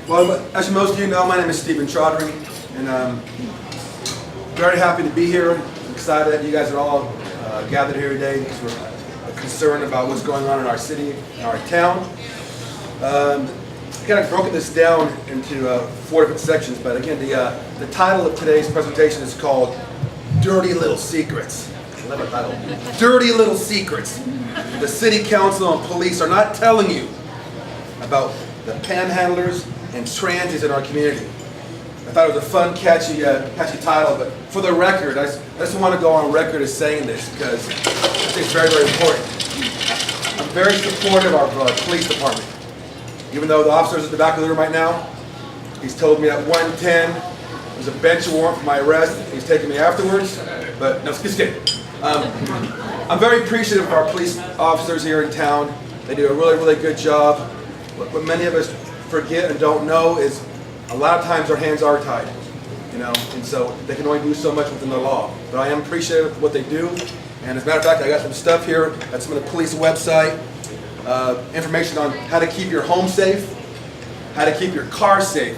Well, as most of you know, my name is Chaudhry, and I'm very happy to be here. I'm excited that you guys are all gathered here today because we're concerned about what's going on in our city, in our town. Kind of broken this down into 4 different sections, but again, the title of today's presentation is called Dirty Little Secrets. I love that title. Dirty Little Secrets. The city council and police are not telling you about the panhandlers and transients in our community. I thought it was a fun, catchy title, but for the record, I just want to go on record as saying this because I think it's very, very important. I'm very supportive of our police department. Even though the officer's at the back of the room right now, he's told me at 1:10 there's a bench warrant for my arrest. He's taking me afterwards, but no, just kidding. I'm very appreciative of our police officers here in town. They do a really, really good job. What many of us forget and don't know is a lot of times our hands are tied, and so they can only do so much within the law. But I am appreciative of what they do, and as a matter of fact, I got some stuff here that's from the police website, information on how to keep your home safe, how to keep your car safe.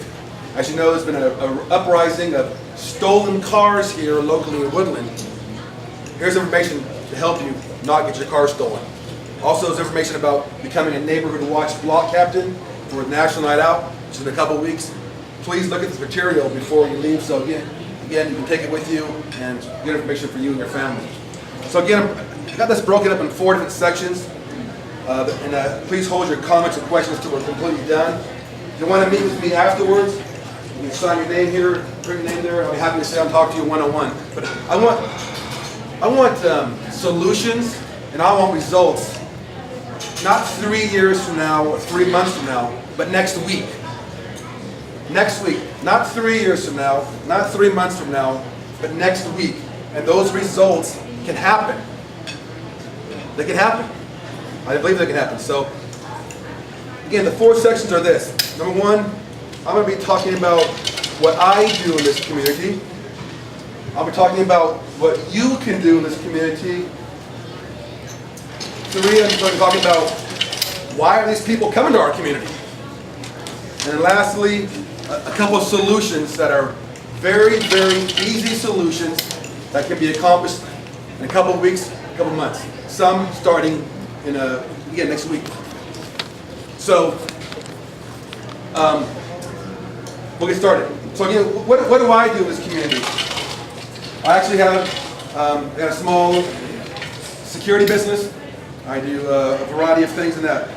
As you know, there's been an uprising of stolen cars here locally in Woodland. Here's information to help you not get your car stolen. Also, there's information about becoming a neighborhood watch block captain for National Night Out, which is in a couple of weeks. Please look at this material before you leave, so again, you can take it with you and get information for you and your family. So again, I've got this broken up in 4 different sections, and please hold your comments and questions until we're completely done. If you want to meet with me afterwards, you can sign your name here, put your name there. I'll be happy to sit down and talk to you one-on-one. But I want solutions, and I want results. Not 3 years from now or 3 months from now, but next week. Next week. Not 3 years from now, not 3 months from now, but next week. And those results can happen. They can happen. I believe they can happen. So, again, the 4 sections are this. Number 1, I'm going to be talking about what I do in this community. I'll be talking about what you can do in this community. 3, I'm going to be talking about why are these people coming to our community. And then lastly, a couple of solutions that are very, very easy solutions that can be accomplished in a couple of weeks, a couple of months. Some starting in again next week. So we'll get started. So again, what do I do in this community? I actually have got a small security business. I do a variety of things in that.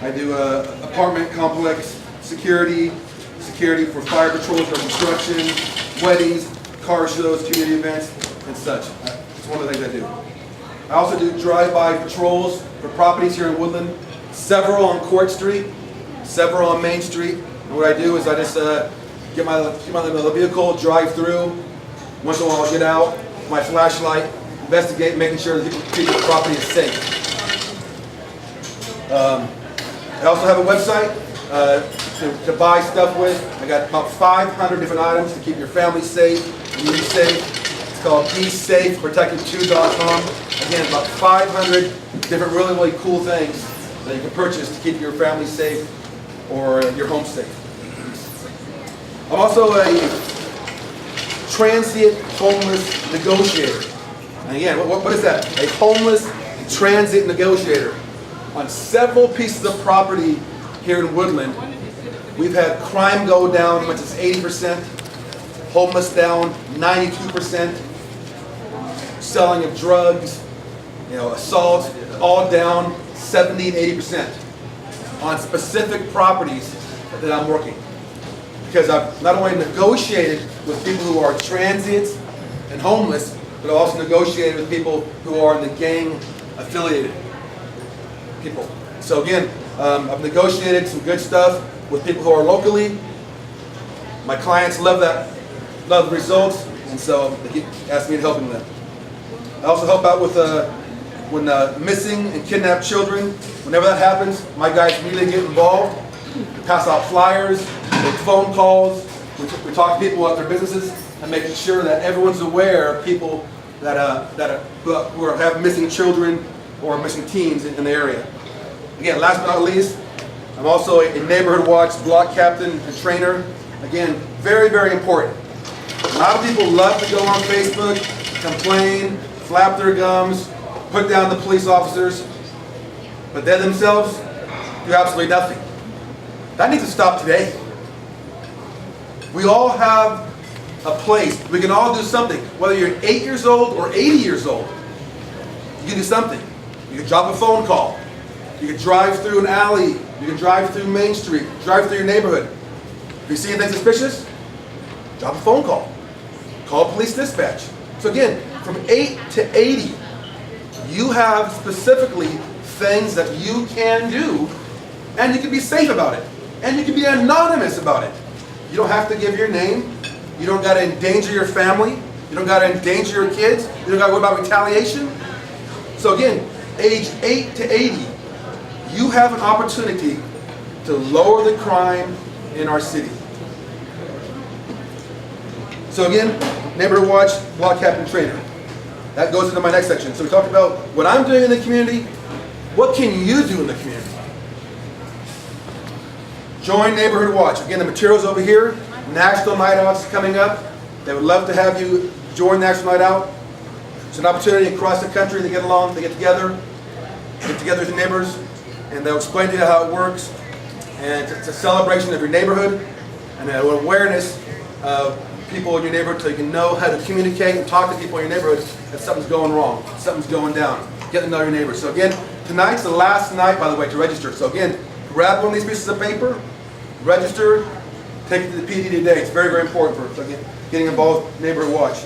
I do apartment complex security for fire patrols, for construction, weddings, car shows, community events, and such. It's one of the things I do. I also do drive-by patrols for properties here in Woodland, several on Court Street, several on Main Street. And what I do is I just get my little vehicle, drive through. Once in a while I'll get out, my flashlight, investigate, making sure that people's property is safe. I also have a website to buy stuff with. I got about 500 different items to keep your family safe and you safe. It's called BeSafeProtected2.com. Again, about 500 different really, really cool things that you can purchase to keep your family safe or your home safe. I'm also a transient homeless negotiator. And again, what is that? A homeless transit negotiator. On several pieces of property here in Woodland, we've had crime go down as much as 80%, homeless down 92%, selling of drugs, assaults, all down 70 and 80% on specific properties that I'm working. Because I've not only negotiated with people who are transients and homeless, but I've also negotiated with people who are in the gang affiliated people. So again, I've negotiated some good stuff with people who are locally. My clients love the results, and so they keep asking me to help them. I also help out with when missing and kidnapped children. Whenever that happens, my guys immediately get involved. We pass out flyers, make phone calls. We talk to people about their businesses and making sure that everyone's aware of people who have missing children or missing teens in the area. Again, last but not least, I'm also a neighborhood watch block captain and trainer. Again, very, very important. A lot of people love to go on Facebook, complain, flap their gums, put down the police officers, but they themselves do absolutely nothing. That needs to stop today. We all have a place. We can all do something. Whether you're 8 years old or 80 years old, you can do something. You can drop a phone call. You can drive through an alley. You can drive through Main Street. Drive through your neighborhood. If you see anything suspicious, drop a phone call. Call police dispatch. So again, from 8 to 80, you have specifically things that you can do, and you can be safe about it. And you can be anonymous about it. You don't have to give your name. You don't got to endanger your family. You don't got to endanger your kids. You don't got to worry about retaliation. So again, age 8 to 80, you have an opportunity to lower the crime in our city. So again, neighborhood watch, block captain trainer. That goes into my next section. So we talked about what I'm doing in the community. What can you do in the community? Join Neighborhood Watch. Again, the material's over here. National Night Out's coming up. They would love to have you join National Night Out. It's an opportunity across the country to get along, to get together with your neighbors, and they'll explain to you how it works. And it's a celebration of your neighborhood and an awareness of people in your neighborhood so you can know how to communicate and talk to people in your neighborhood if something's going wrong, something's going down. Get to know your neighbors. So again, tonight's the last night, by the way, to register. So again, grab one of these pieces of paper, register, take it to the PD today. It's very, very important for getting involved with Neighborhood Watch.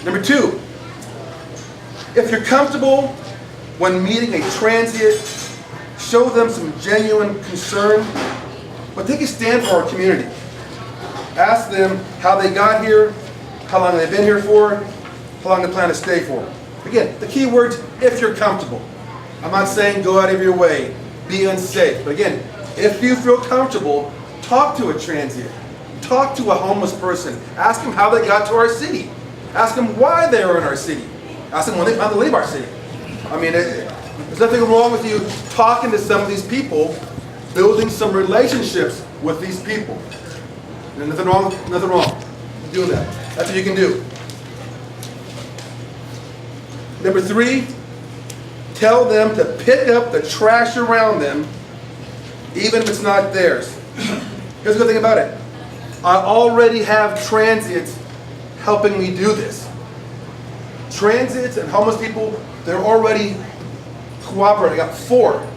Number 2, if you're comfortable when meeting a transient, show them some genuine concern, but take a stand for our community. Ask them how they got here, how long they've been here for, how long they plan to stay for. Again, the key words, if you're comfortable. I'm not saying go out of your way, be unsafe. But again, if you feel comfortable, talk to a transient. Talk to a homeless person. Ask them how they got to our city. Ask them why they are in our city. Ask them when they plan to leave our city. I mean, there's nothing wrong with you talking to some of these people, building some relationships with these people. There's nothing wrong doing that. That's what you can do. Number 3, tell them to pick up the trash around them, even if it's not theirs. Here's the good thing about it. I already have transients helping me do this. Transients and homeless people, they're already cooperating. I got 4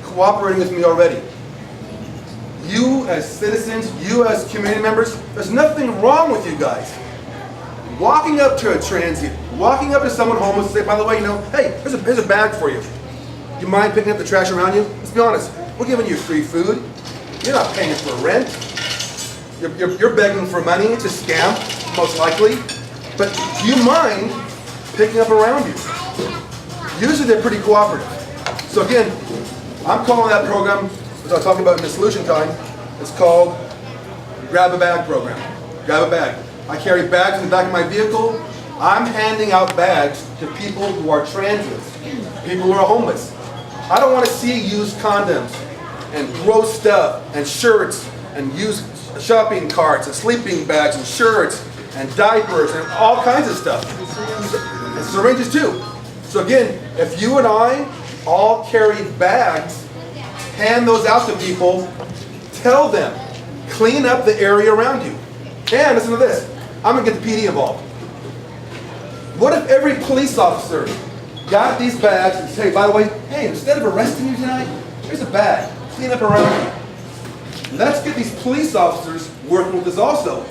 cooperating with me already. You as citizens, you as community members, there's nothing wrong with you guys. Walking up to a transient, walking up to someone homeless and say, by the way, hey, here's a bag for you. Do you mind picking up the trash around you? Let's be honest, we're giving you free food. You're not paying for rent. You're begging for money. It's a scam, most likely. But do you mind picking up around you? Usually they're pretty cooperative. So again, I'm calling that program, as I was talking about in the solution time, it's called Grab a Bag program. Grab a bag. I carry bags in the back of my vehicle. I'm handing out bags to people who are transients, people who are homeless. I don't want to see used condoms and gross stuff and shirts and used shopping carts and sleeping bags and shirts and diapers and all kinds of stuff. And syringes too. So again, if you and I all carry bags, hand those out to people, tell them, clean up the area around you. And listen to this, I'm going to get the PD involved. What if every police officer got these bags and say, by the way, hey, instead of arresting you tonight, here's a bag, clean up around you. Let's get these police officers working with this also.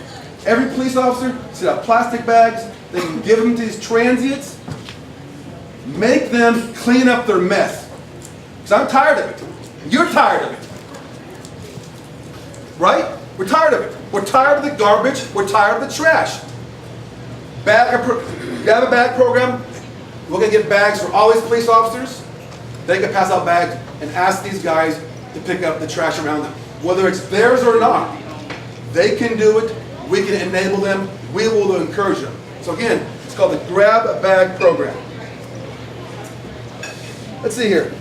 Every police officer set up plastic bags, they can give them to these transients, make them clean up their mess. Because I'm tired of it. You're tired of it. Right? We're tired of it. We're tired of the garbage. We're tired of the trash. Grab a bag program. We're going to get bags for all these police officers. They can pass out bags and ask these guys to pick up the trash around them. Whether it's theirs or not, they can do it. We can enable them. We will encourage them. So again, it's called the Grab a Bag program. Let's see here.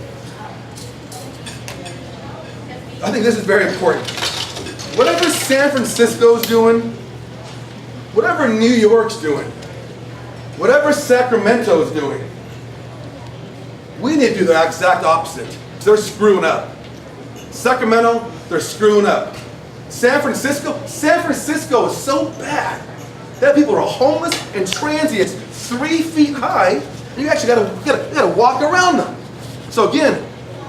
I think this is very important. Whatever San Francisco's doing, whatever New York's doing, whatever Sacramento's doing, we need to do the exact opposite. They're screwing up. Sacramento, they're screwing up. San Francisco is so bad that people are homeless and transients 3 feet high. And you actually gotta walk around them. So again,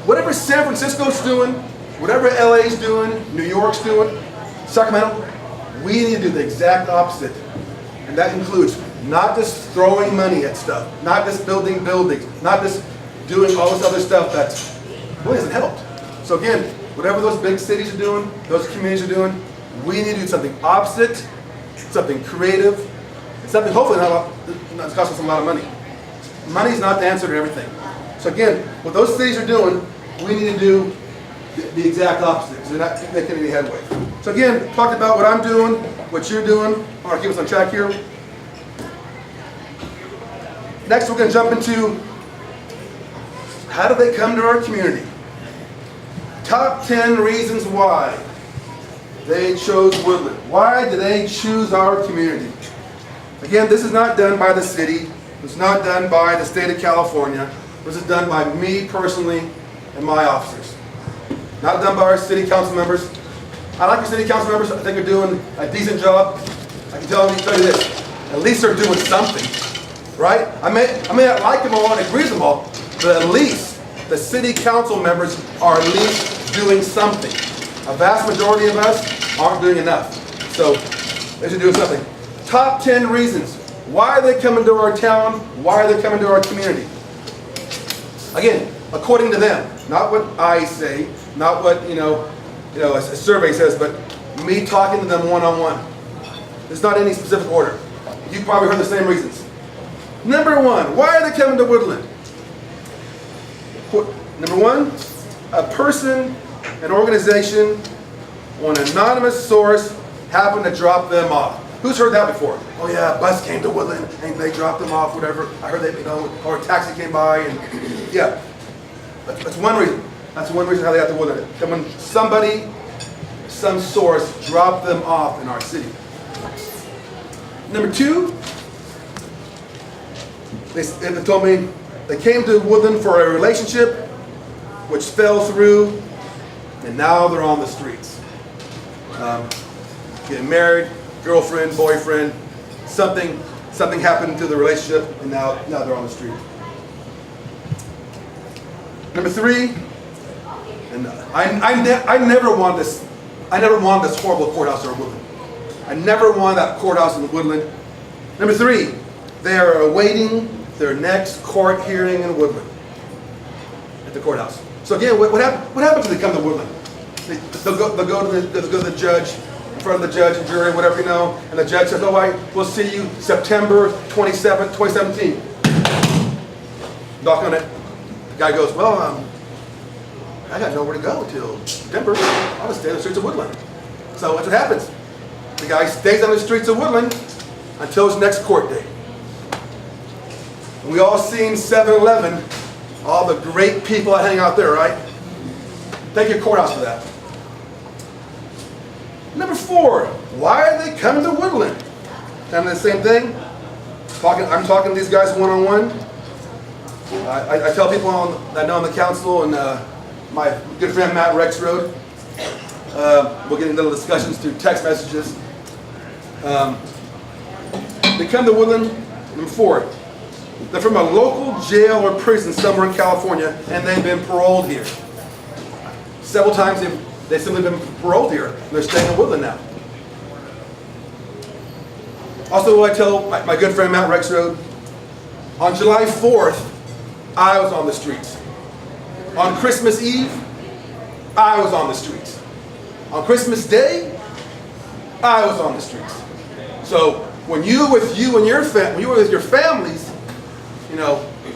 whatever San Francisco's doing, whatever LA's doing, New York's doing, Sacramento, we need to do the exact opposite. And that includes not just throwing money at stuff, not just building buildings, not just doing all this other stuff that really hasn't helped. So again, whatever those big cities are doing, those communities are doing, we need to do something opposite, something creative, and something hopefully not cost us a lot of money. Money's not the answer to everything. So again, what those cities are doing, we need to do the exact opposite, because they're not making any headway. So again, talked about what I'm doing, what you're doing. I want to keep us on track here. Next, we're going to jump into how do they come to our community? Top 10 reasons why they chose Woodland. Why do they choose our community? Again, this is not done by the city. It's not done by the state of California. This is done by me personally and my officers. Not done by our city council members. I like our city council members. I think they're doing a decent job. I can tell you this. At least they're doing something, right? I may not like them all and agree with them all, but at least the city council members are at least doing something. A vast majority of us aren't doing enough. So they should do something. Top 10 reasons. Why are they coming to our town? Why are they coming to our community? Again, according to them, not what I say, not what a survey says, but me talking to them one-on-one. There's not any specific order. You probably heard the same reasons. Number one, why are they coming to Woodland? Number one, a person, an organization, or an anonymous source happened to drop them off. Who's heard that before? Oh yeah, a bus came to Woodland and they dropped them off, whatever. I heard they, or a taxi came by and yeah. That's one reason. That's one reason how they got to Woodland. When somebody, some source dropped them off in our city. Number two, they told me they came to Woodland for a relationship which fell through and now they're on the streets. Getting married, girlfriend, boyfriend, something happened to the relationship and now they're on the street. Number three, and I never wanted this horrible courthouse in Woodland. I never wanted that courthouse in Woodland. Number three, they are awaiting their next court hearing in Woodland at the courthouse. So again, what happens when they come to Woodland? They'll go to the judge, in front of the judge and jury, whatever and the judge says, "All right, we'll see you September 27th, 2017. Knock on it. The guy goes, "Well, I got nowhere to go till September. I'll just stay on the streets of Woodland." So that's what happens. The guy stays on the streets of Woodland until his next court date. And we all seen 7-Eleven, all the great people that hang out there, right? Thank your courthouse for that. Number four, why are they coming to Woodland? Kind of the same thing. I'm talking to these guys one-on-one. I tell people that I know on the council and my good friend Matt Rexroad. We'll get into little discussions through text messages. They come to Woodland. Number four, they're from a local jail or prison somewhere in California and they've been paroled here. Several times they've simply been paroled here and they're staying in Woodland now. Also, I tell my good friend Matt Rexroad, on July 4th, I was on the streets. On Christmas Eve, I was on the streets. On Christmas Day, I was on the streets. So when you were with your families,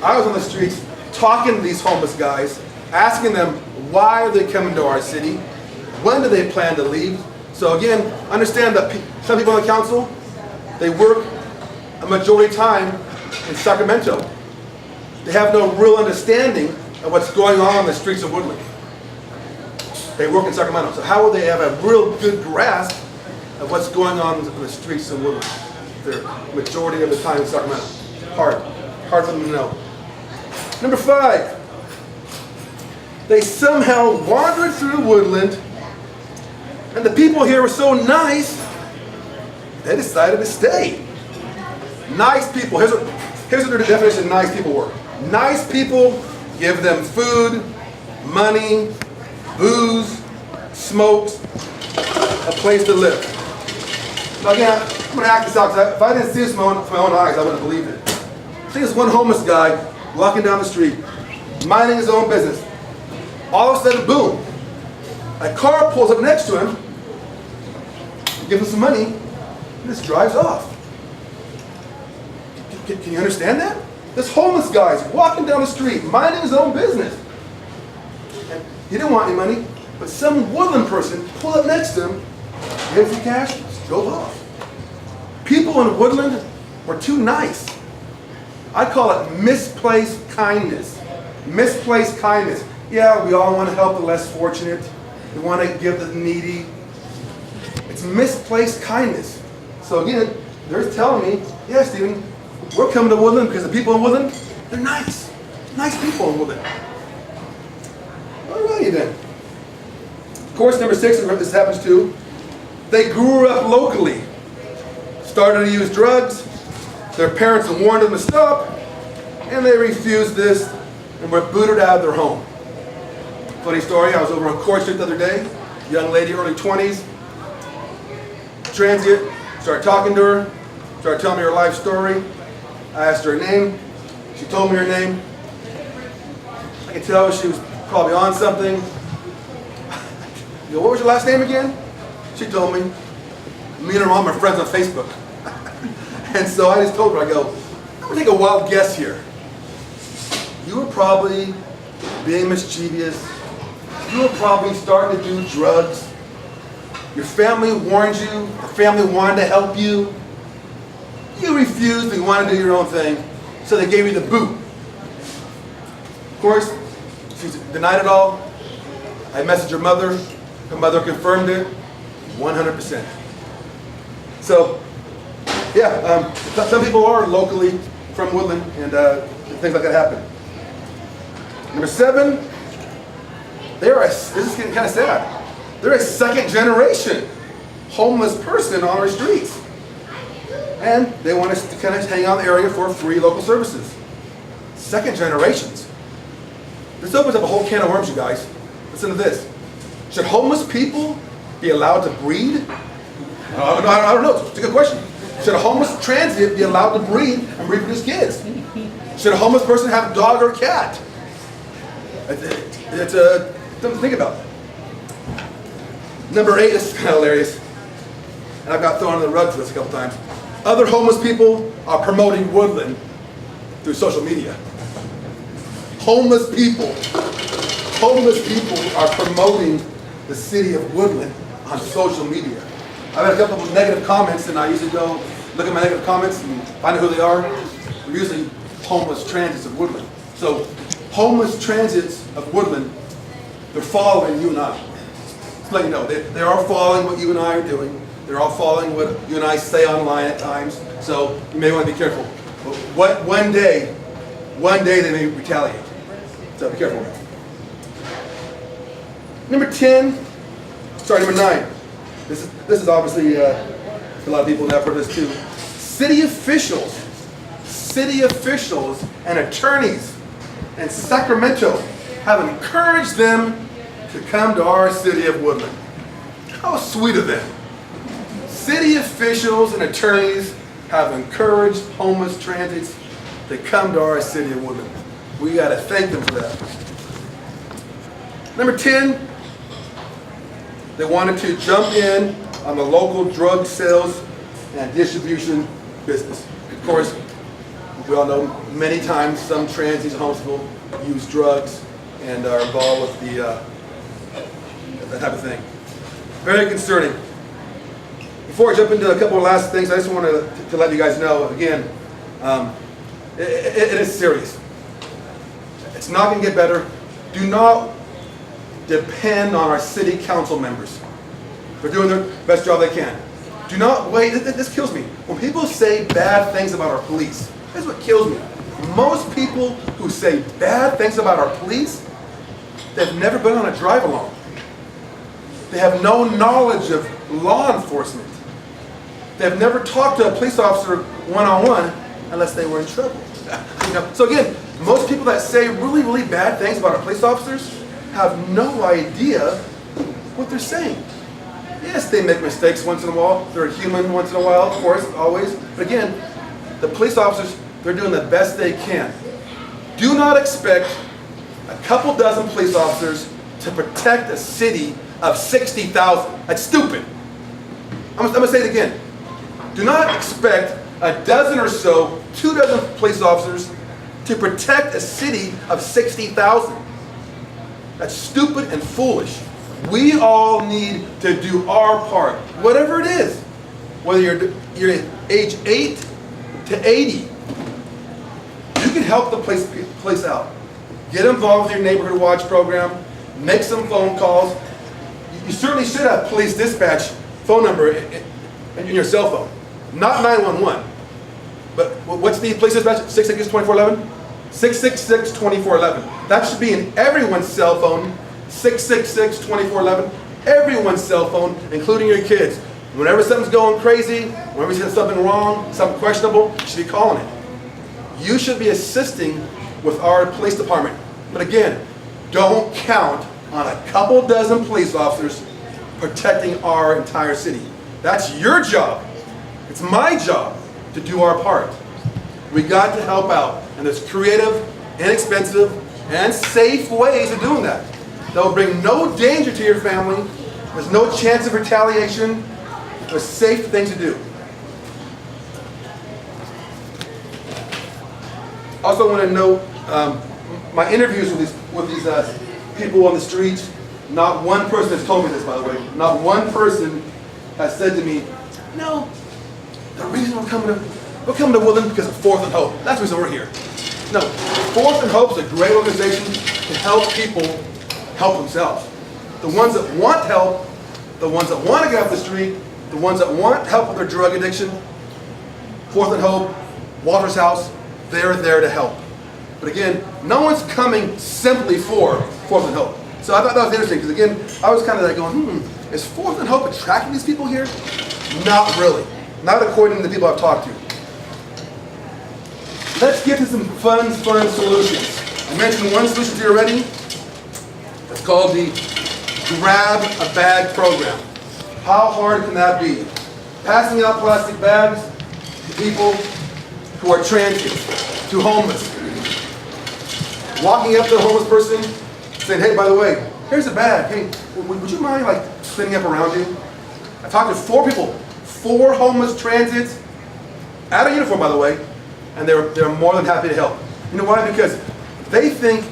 I was on the streets talking to these homeless guys, asking them why are they coming to our city, when do they plan to leave. So again, understand that some people on the council, they work a majority time in Sacramento. They have no real understanding of what's going on the streets of Woodland. They work in Sacramento. So how will they have a real good grasp of what's going on in the streets of Woodland? The majority of the time in Sacramento. Hard for them to know. Number 5, they somehow wandered through Woodland, and the people here were so nice, they decided to stay. Nice people. Here's what their definition of nice people were. Nice people give them food, money, booze, smokes, a place to live. Now again, I'm going to act this out because if I didn't see this with my own eyes, I wouldn't have believed it. I think this one homeless guy walking down the street, minding his own business. All of a sudden, boom, a car pulls up next to him, gives him some money, and just drives off. Can you understand that? This homeless guy is walking down the street, minding his own business. And he didn't want any money, but some Woodland person pulled up next to him, gave him some cash, just drove off. People in Woodland were too nice. I call it misplaced kindness. Misplaced kindness. Yeah, we all want to help the less fortunate. We want to give the needy. It's misplaced kindness. So again, they're telling me, yeah, Stephen, we're coming to Woodland because the people in Woodland, they're nice. Nice people in Woodland. All righty then. Of course, number 6, and this happens too, they grew up locally. Started to use drugs. Their parents warned them to stop, and they refused this and were booted out of their home. Funny story, I was over on Court Street the other day, young lady, early 20s, transient, started talking to her, started telling me her life story. I asked her name, she told me her name. I could tell she was probably on something. You know, what was your last name again? She told me. Me and her mom are friends on Facebook. And so I just told her, I go, I'm gonna take a wild guess here. You were probably being mischievous. You were probably starting to do drugs. Your family warned you. Your family wanted to help you. You refused and you wanted to do your own thing. So they gave you the boot. Of course, she denied it all. I messaged her mother. Her mother confirmed it 100%. So, yeah, some people are locally from Woodland, and things like that happen. Number 7, this is getting kind of sad. They're a second generation homeless person on our streets. And they want us to kind of hang out in the area for free local services. Second generations. This opens up a whole can of worms, you guys. Listen to this. Should homeless people be allowed to breed? I don't know. It's a good question. Should a homeless transient be allowed to breed and reproduce kids? Should a homeless person have a dog or a cat? It's something to think about. Number 8, this is kind of hilarious. And I've got thrown on the rug for this a couple times. Other homeless people are promoting Woodland through social media. Homeless people are promoting the city of Woodland on social media. I've had a couple of negative comments, and I usually go look at my negative comments and find out who they are. They're usually homeless transits of Woodland. So homeless transits of Woodland, they're following you and I. Just let you know, they are following what you and I are doing. They're all following what you and I say online at times. So you may want to be careful. But one day they may retaliate. So be careful. Number 9. This is obviously a lot of people have heard this too. City officials and attorneys in Sacramento have encouraged them to come to our city of Woodland. How sweet of them. City officials and attorneys have encouraged homeless transits to come to our city of Woodland. We got to thank them for that. Number 10, they wanted to jump in on the local drug sales and distribution business. Of course, we all know many times some transients and homeless people use drugs and are involved with that type of thing. Very concerning. Before I jump into a couple of last things, I just wanted to let you guys know, again, it is serious. It's not going to get better. Do not depend on our city council members. They're doing their best job they can. Do not wait, this kills me. When people say bad things about our police, that's what kills me. Most people who say bad things about our police, they've never been on a drive-along. They have no knowledge of law enforcement. They've never talked to a police officer one-on-one unless they were in trouble. So again, most people that say really, really bad things about our police officers have no idea what they're saying. Yes, they make mistakes once in a while. They're human once in a while, of course, always. But again, the police officers, they're doing the best they can. Do not expect a couple dozen police officers to protect a city of 60,000. That's stupid. I'm going to say it again. Do not expect a dozen or so, 2 dozen police officers to protect a city of 60,000. That's stupid and foolish. We all need to do our part, whatever it is. Whether you're age 8 to 80, you can help the place out. Get involved with your neighborhood watch program, make some phone calls. You certainly should have police dispatch phone number in your cell phone. Not 911. But what's the police dispatch? 666-2411? 666-2411. That should be in everyone's cell phone. 666-2411. Everyone's cell phone, including your kids. Whenever something's going crazy, whenever you see something wrong, something questionable, you should be calling it. You should be assisting with our police department. But again, don't count on a couple dozen police officers protecting our entire city. That's your job. It's my job to do our part. We got to help out, and there's creative, inexpensive, and safe ways of doing that. That will bring no danger to your family. There's no chance of retaliation. There's safe things to do. Also want to note my interviews with these people on the street. Not one person has told me this, by the way. Not one person has said to me, no, the reason we're coming to Woodland because of Fourth and Hope. That's the reason we're here. No, Fourth and Hope is a great organization to help people help themselves. The ones that want help, the ones that want to get off the street, the ones that want help with their drug addiction, Fourth and Hope, Walter's House, they're there to help. But again, no one's coming simply for Fourth and Hope. So I thought that was interesting because again, I was kind of like going, is Fourth and Hope attracting these people here? Not really. Not according to the people I've talked to. Let's get to some fun solutions. I mentioned one solution to you already. It's called the Grab a Bag program. How hard can that be? Passing out plastic bags to people who are transients, to homeless. Walking up to a homeless person, saying, hey, by the way, here's a bag. Hey, would you mind like cleaning up around you? I talked to 4 people, 4 homeless transients, out of uniform, by the way, and they're more than happy to help. You know why? Because they think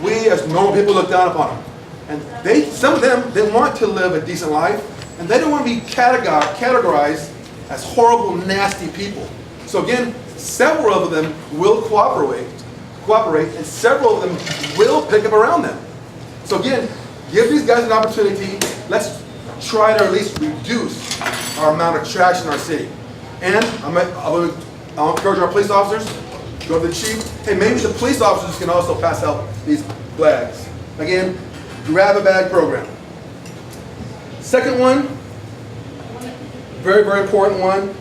we as normal people look down upon them. And some of them, they want to live a decent life, and they don't want to be categorized as horrible, nasty people. So again, several of them will cooperate, and several of them will pick up around them. So again, give these guys an opportunity. Let's try to at least reduce our amount of trash in our city. And I'll encourage our police officers, go to the chief. Hey, maybe the police officers can also pass out these bags. Again, Grab a Bag program. Second one, very, very important one.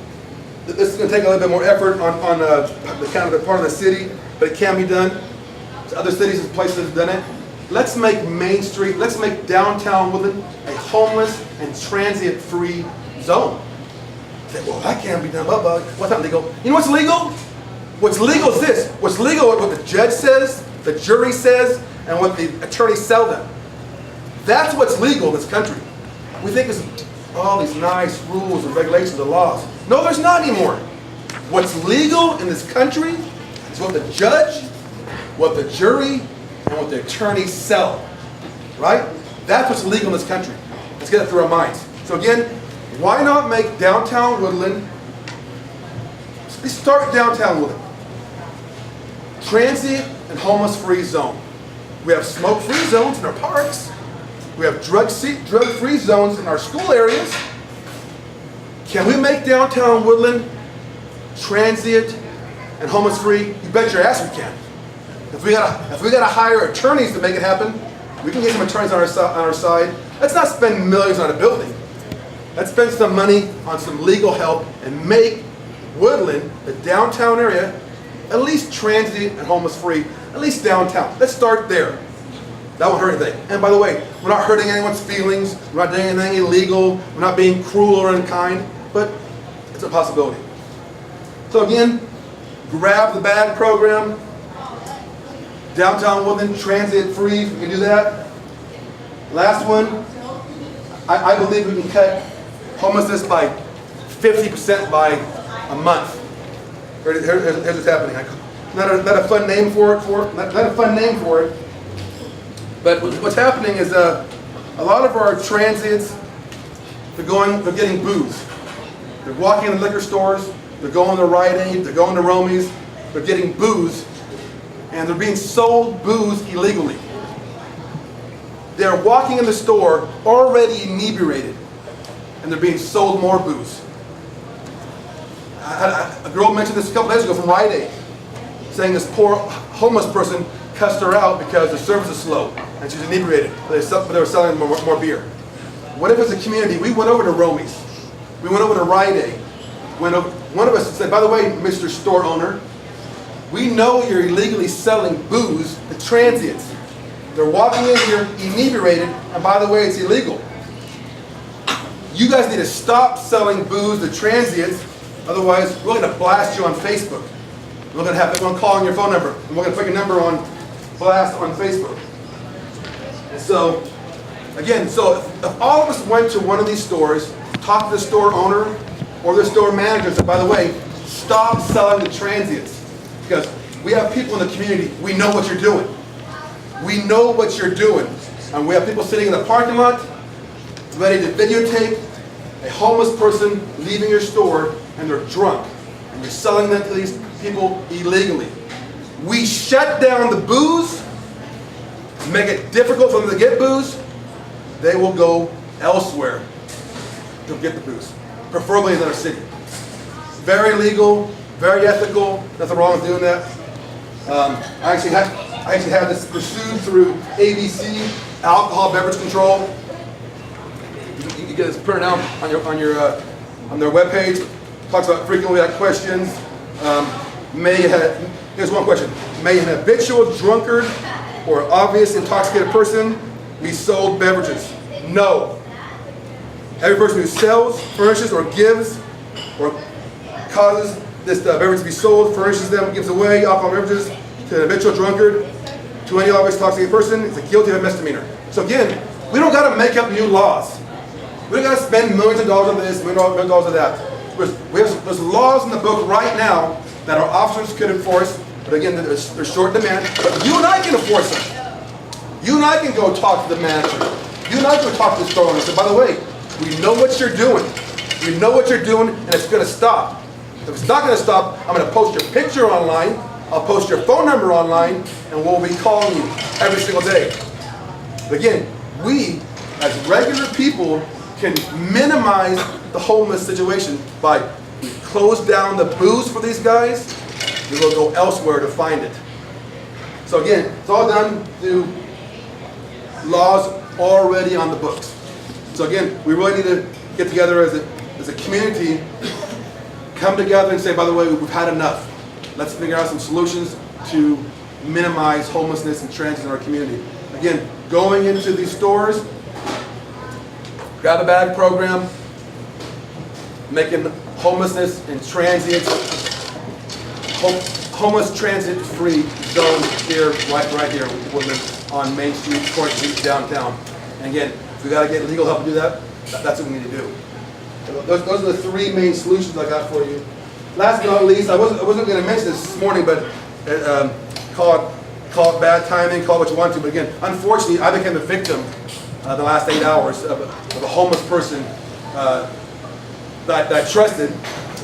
This is going to take a little bit more effort on the kind of the part of the city, but it can be done. Other cities and places have done it. Let's make Main Street, let's make downtown Woodland a homeless and transient-free zone. Say, well, that can't be done. What time? They go, you know what's legal? What's legal is this. What's legal is what the judge says, the jury says, and what the attorneys sell them. That's what's legal in this country. We think it's all these nice rules and regulations and laws. No, there's not anymore. What's legal in this country is what the judge, what the jury, and what the attorneys sell. Right? That's what's legal in this country. Let's get that through our minds. So again, why not make downtown Woodland, let's start downtown Woodland, transient and homeless free zone. We have smoke-free zones in our parks. We have drug-free zones in our school areas. Can we make downtown Woodland transient and homeless-free? You bet your ass we can. If we gotta hire attorneys to make it happen, we can get some attorneys on our side. Let's not spend millions on a building. Let's spend some money on some legal help and make Woodland, the downtown area, at least transient and homeless-free, at least downtown. Let's start there. That won't hurt anything. And by the way, we're not hurting anyone's feelings. We're not doing anything illegal. We're not being cruel or unkind, but it's a possibility. So again, grab the bag program. Downtown Woodland, transit free, we can do that. Last one, I believe we can cut homelessness by 50% by a month. Here's what's happening. Not a fun name for it, not a fun name for it. But what's happening is a lot of our transients, they're getting booze. They're walking in the liquor stores, they're going to Rite Aid, they're going to Romy's, they're getting booze, and they're being sold booze illegally. They're walking in the store already inebriated, and they're being sold more booze. A girl mentioned this a couple days ago from Rite Aid, saying this poor homeless person cussed her out because the service is slow and she's inebriated, but they were selling more beer. What if as a community, we went over to Romy's, we went over to Rite Aid, one of us said, by the way, Mr. Store Owner, we know you're illegally selling booze to transients. They're walking in here inebriated, and by the way, it's illegal. You guys need to stop selling booze to transients, otherwise we're going to blast you on Facebook. We're going to have everyone calling your phone number, and we're going to put your number on blast on Facebook. And so, again, if all of us went to one of these stores, talk to the store owner or the store manager, and said, by the way, stop selling to transients. Because we have people in the community, we know what you're doing. We know what you're doing. And we have people sitting in the parking lot, ready to videotape a homeless person leaving your store, and they're drunk. And you're selling them to these people illegally. We shut down the booze, make it difficult for them to get booze, they will go elsewhere to get the booze, preferably in another city. Very legal, very ethical, nothing wrong with doing that. I actually had this pursued through ABC, Alcohol Beverage Control. You get this printed out on their webpage. Talks about frequently asked questions. Here's one question. May an habitual drunkard or obvious intoxicated person be sold beverages? No. Every person who sells, furnishes, or gives, or causes this beverage to be sold, furnishes them, gives away alcohol beverages to an habitual drunkard, to any obvious intoxicated person, is guilty of a misdemeanor. So again, we don't got to make up new laws. We don't got to spend millions of dollars on this, millions of dollars on that. There's laws in the book right now that our officers could enforce, but again, they're short in demand. But you and I can enforce them. You and I can go talk to the manager. You and I can go talk to the store owner and say, by the way, we know what you're doing. We know what you're doing, and it's going to stop. If it's not going to stop, I'm going to post your picture online, I'll post your phone number online, and we'll be calling you every single day. But again, we, as regular people, can minimize the homeless situation by we close down the booze for these guys, we will go elsewhere to find it. So again, it's all done through laws already on the books. So again, we really need to get together as a community, come together and say, by the way, we've had enough. Let's figure out some solutions to minimize homelessness and transit in our community. Again, going into these stores, grab a bag program, making homelessness and transit, homeless transit free zone here, right here, Woodland, on Main Street, Court Street, downtown. And again, if we got to get legal help to do that, that's what we need to do. Those are the three main solutions I got for you. Last but not least, I wasn't going to mention this morning, but call it bad timing, call it what you want to. But again, unfortunately, I became a victim the last 8 hours of a homeless person that I trusted,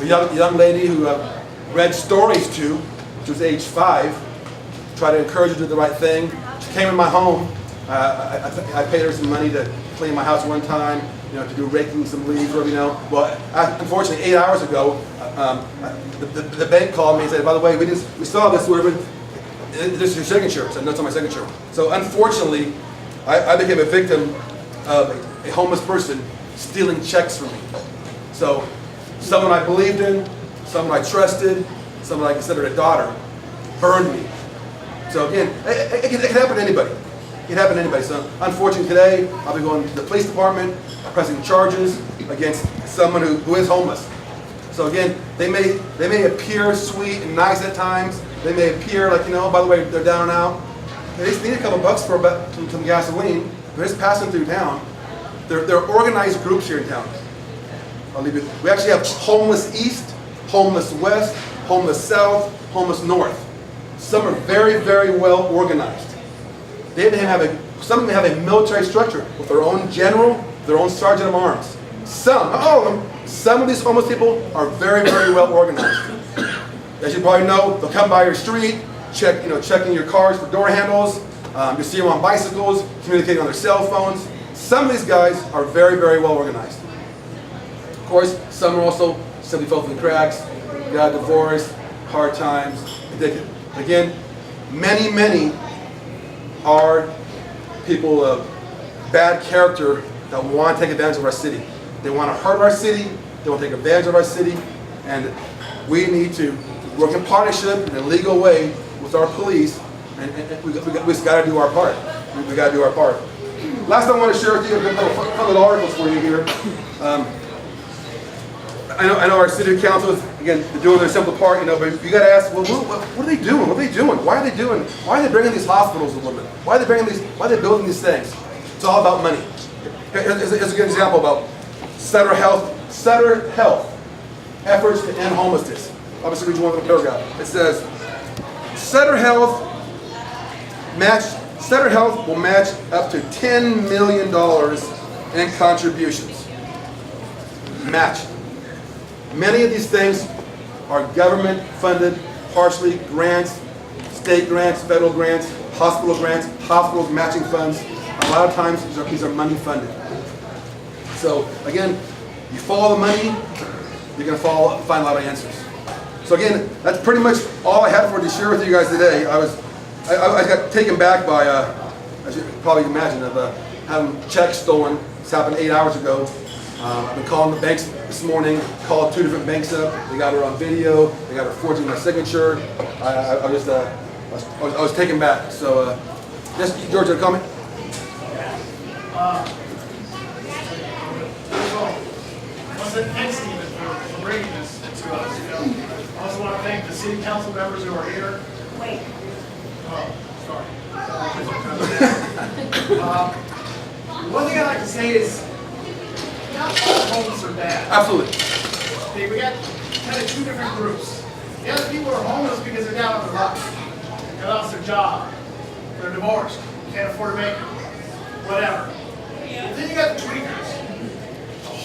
a young lady who read stories to, she was age 5, tried to encourage her to do the right thing. She came in my home. I paid her some money to clean my house one time, to do raking some leaves, whatever, Well, unfortunately, 8 hours ago, the bank called me and said, by the way, we saw this, this is your signature. I said, no, it's not my signature. So unfortunately, I became a victim of a homeless person stealing checks from me. So someone I believed in, someone I trusted, someone I considered a daughter, burned me. So again, it can happen to anybody. It can happen to anybody. So unfortunately today, I'll be going to the police department, pressing charges against someone who is homeless. So again, they may appear sweet and nice at times. They may appear like, by the way, they're down and out. They just need a couple bucks for some gasoline. They're just passing through town. They're organized groups here in town. I'll leave you. We actually have homeless east, homeless west, homeless south, homeless north. Some are very, very well organized. Some of them have a military structure with their own general, their own sergeant of arms. Some, not all of them, some of these homeless people are very, very well organized. As you probably know, they'll come by your street, checking your cars for door handles. You see them on bicycles, communicating on their cell phones. Some of these guys are very, very well organized. Of course, some are also simply fell through the cracks, got divorced, hard times, addicted. Again, many, many are people of bad character that want to take advantage of our city. They want to hurt our city, they want to take advantage of our city, and we need to work in partnership in a legal way with our police, and we just got to do our part. We got to do our part. Last I want to share with you a couple of articles for you here. I know our city council is, again, doing their simple part, but you got to ask, well, what are they doing? What are they doing? Why are they bringing these hospitals to Woodland? Why are they building these things? It's all about money. Here's a good example about Sutter Health efforts to end homelessness. Obviously, read one of the paragraph. It says, Sutter Health will match up to $10 million in contributions. Match. Many of these things are government-funded, partially grants, state grants, federal grants, hospitals matching funds. A lot of times these are money-funded. So again, you follow the money, you're going to find a lot of answers. So again, that's pretty much all I had to share with you guys today. I got taken back by, as you can probably imagine, of having checks stolen. This happened 8 hours ago. I've been calling the banks this morning, called 2 different banks up. They got her on video. They got her forging my signature. I was taken back. So, yes, George, a comment? Thanks, Stephen, for bringing this to us. I also want to thank the city council members who are here. Wait. Oh, sorry. One thing I'd like to say is, not all homeless are bad. Absolutely. Okay, we got kind of 2 different groups. The other people are homeless because they're down on their luck. They lost their job. They're divorced. Can't afford to make it. Whatever. But then you got the tweakers.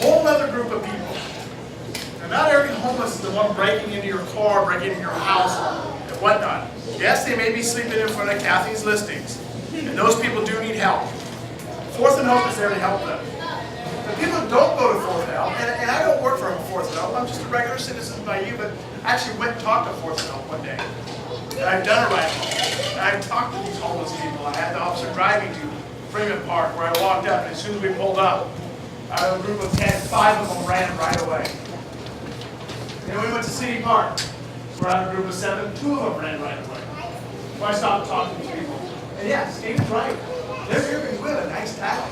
A whole other group of people. Now, not every homeless is the one breaking into your car, breaking into your house, and whatnot. Yes, they may be sleeping in front of Kathy's listings, and those people do need help. Fourth and Hope is there to help them. But people don't go to Fourth and Hope, and I don't work for Fourth and Hope. I'm just a regular citizen by you, but I actually went and talked to Fourth and Hope one day. And I've done a ride home. And I've talked to these homeless people. I had the officer driving to Freeman Park, where I walked up, and as soon as we pulled up, out of a group of 10, 5 of them ran right away. Then we went to City Park. We're out of a group of 7, 2 of them ran right away. So I stopped talking to these people. And yeah, Steve's right. They're here because we have a nice town.